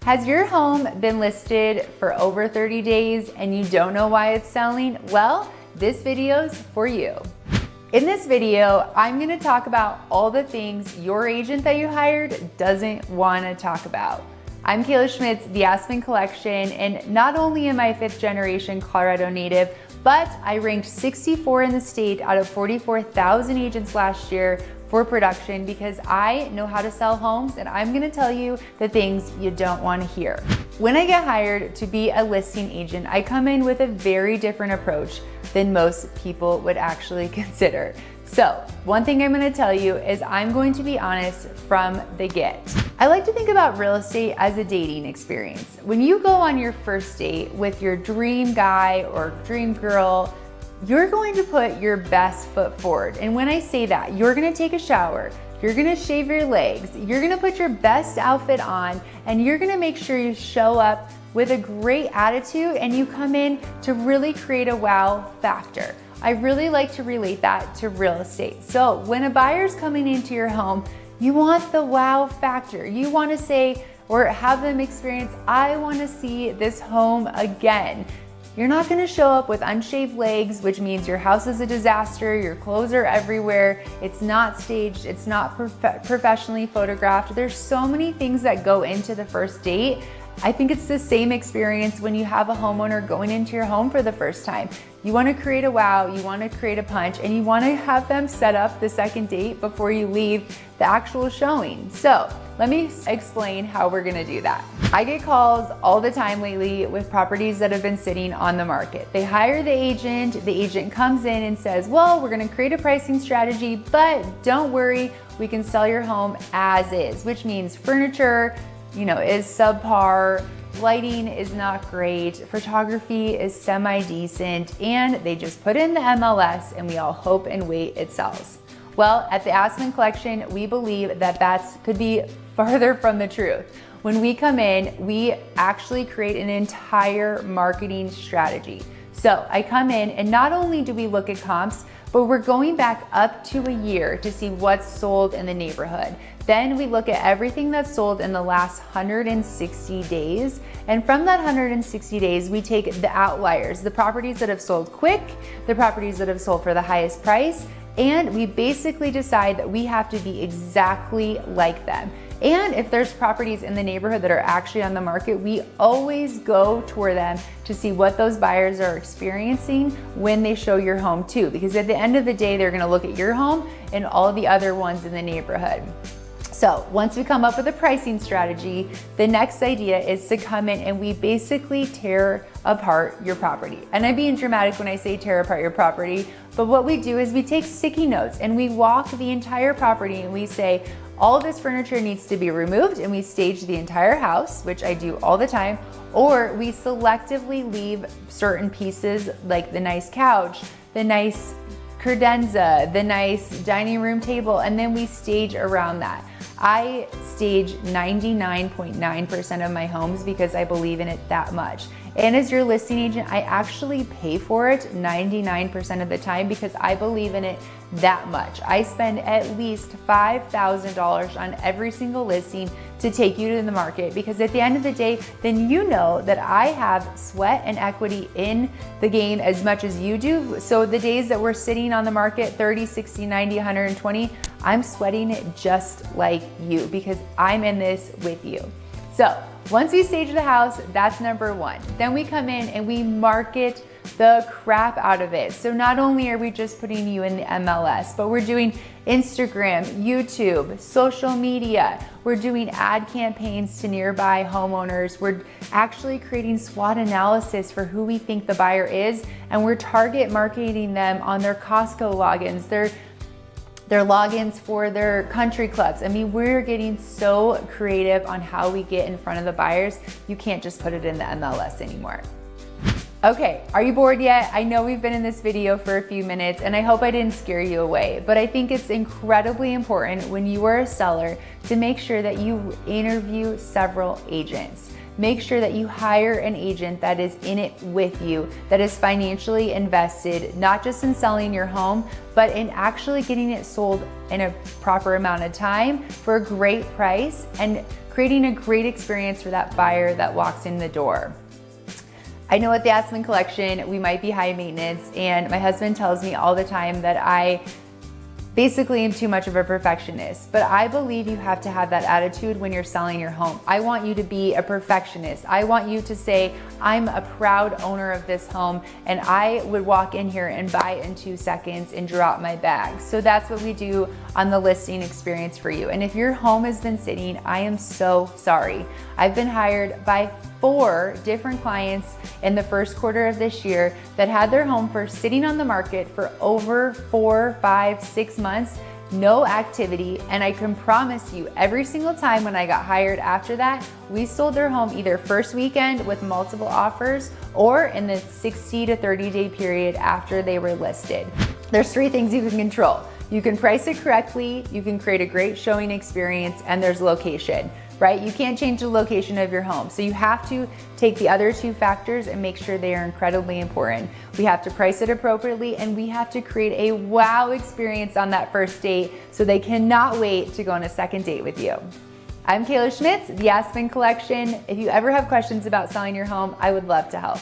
Has your home been listed for over 30 days and you don't know why it's selling? Well, this video's for you. In this video, I'm gonna talk about all the things your agent that you hired doesn't wanna talk about. I'm Kayla Schmitz, the Aspen Collection, and not only am I a 5th generation Colorado native, but I ranked 64 in the state out of 44,000 agents last year for production because I know how to sell homes, and I'm gonna tell you the things you don't wanna hear. When I get hired to be a listing agent, I come in with a very different approach than most people would actually consider. So, one thing I'm gonna tell you is I'm going to be honest from the get. I like to think about real estate as a dating experience. When you go on your first date with your dream guy or dream girl, you're going to put your best foot forward. And when I say that, you're gonna take a shower, you're gonna shave your legs, you're gonna put your best outfit on, and you're gonna make sure you show up with a great attitude and you come in to really create a wow factor. I really like to relate that to real estate. So when a buyer's coming into your home, you want the wow factor. You wanna say or have them experience, I wanna see this home again. You're not gonna show up with unshaved legs, which means your house is a disaster, your clothes are everywhere, it's not staged, it's not professionally photographed. There's so many things that go into the first date. I think it's the same experience when you have a homeowner going into your home for the first time. You wanna create a wow, you wanna create a punch, and you wanna have them set up the second date before you leave the actual showing. So let me explain how we're gonna do that. I get calls all the time lately with properties that have been sitting on the market. They hire the agent comes in and says, well, we're gonna create a pricing strategy, but don't worry, we can sell your home as is, which means furniture, is subpar, lighting is not great, photography is semi-decent, and they just put in the MLS and we all hope and wait it sells. Well, at the Aspen Collection, we believe that could be farther from the truth. When we come in, we actually create an entire marketing strategy. So I come in and not only do we look at comps, but we're going back up to a year to see what's sold in the neighborhood. Then we look at everything that's sold in the last 160 days. And from that 160 days, we take the outliers, the properties that have sold quick, the properties that have sold for the highest price, and we basically decide that we have to be exactly like them. And if there's properties in the neighborhood that are actually on the market, we always go tour them to see what those buyers are experiencing when they show your home too. Because at the end of the day, they're gonna look at your home and all the other ones in the neighborhood. So once we come up with a pricing strategy, the next idea is to come in and we basically tear apart your property. And I'm being dramatic when I say tear apart your property, but what we do is we take sticky notes and we walk the entire property and we say, all of this furniture needs to be removed, and we stage the entire house, which I do all the time, or we selectively leave certain pieces like the nice couch, the nice credenza, the nice dining room table, and then we stage around that. I stage 99.9% of my homes because I believe in it that much. And as your listing agent, I actually pay for it 99% of the time because I believe in it that much. I spend at least $5,000 on every single listing to take you to the market because at the end of the day, then you know that I have sweat and equity in the game as much as you do. So the days that we're sitting on the market, 30, 60, 90, 120, I'm sweating it just like you because I'm in this with you. So once we stage the house, that's number one. Then we come in and we market the crap out of it. So not only are we just putting you in the MLS, but we're doing Instagram, YouTube, social media. We're doing ad campaigns to nearby homeowners. We're actually creating SWOT analysis for who we think the buyer is, and we're target marketing them on their Costco logins, their logins for their country clubs. I mean, we're getting so creative on how we get in front of the buyers. You can't just put it in the MLS anymore. Okay, are you bored yet? I know we've been in this video for a few minutes and I hope I didn't scare you away, but I think it's incredibly important when you are a seller to make sure that you interview several agents. make sure that you hire an agent that is in it with you, that is financially invested, not just in selling your home, but in actually getting it sold in a proper amount of time for a great price and creating a great experience for that buyer that walks in the door. I know at the Aspen Collection, we might be high maintenance, and my husband tells me all the time that I basically am too much of a perfectionist, but I believe you have to have that attitude when you're selling your home. I want you to be a perfectionist. I want you to say, I'm a proud owner of this home and I would walk in here and buy it in 2 seconds and drop my bag. So that's what we do on the listing experience for you. And if your home has been sitting, I am so sorry. I've been hired by 4 different clients in the first quarter of this year that had their home sitting on the market for over 4, 5, 6 months, no activity. And I can promise you, every single time when I got hired after that, we sold their home either first weekend with multiple offers or in the 60 to 30 day period after they were listed. There's 3 things you can control. You can price it correctly, you can create a great showing experience, and there's location, right? You can't change the location of your home. So you have to take the other 2 factors and make sure they are incredibly important. We have to price it appropriately, and we have to create a wow experience on that first date so they cannot wait to go on a second date with you. I'm Kayla Schmitz, the Aspen Collection. If you ever have questions about selling your home, I would love to help.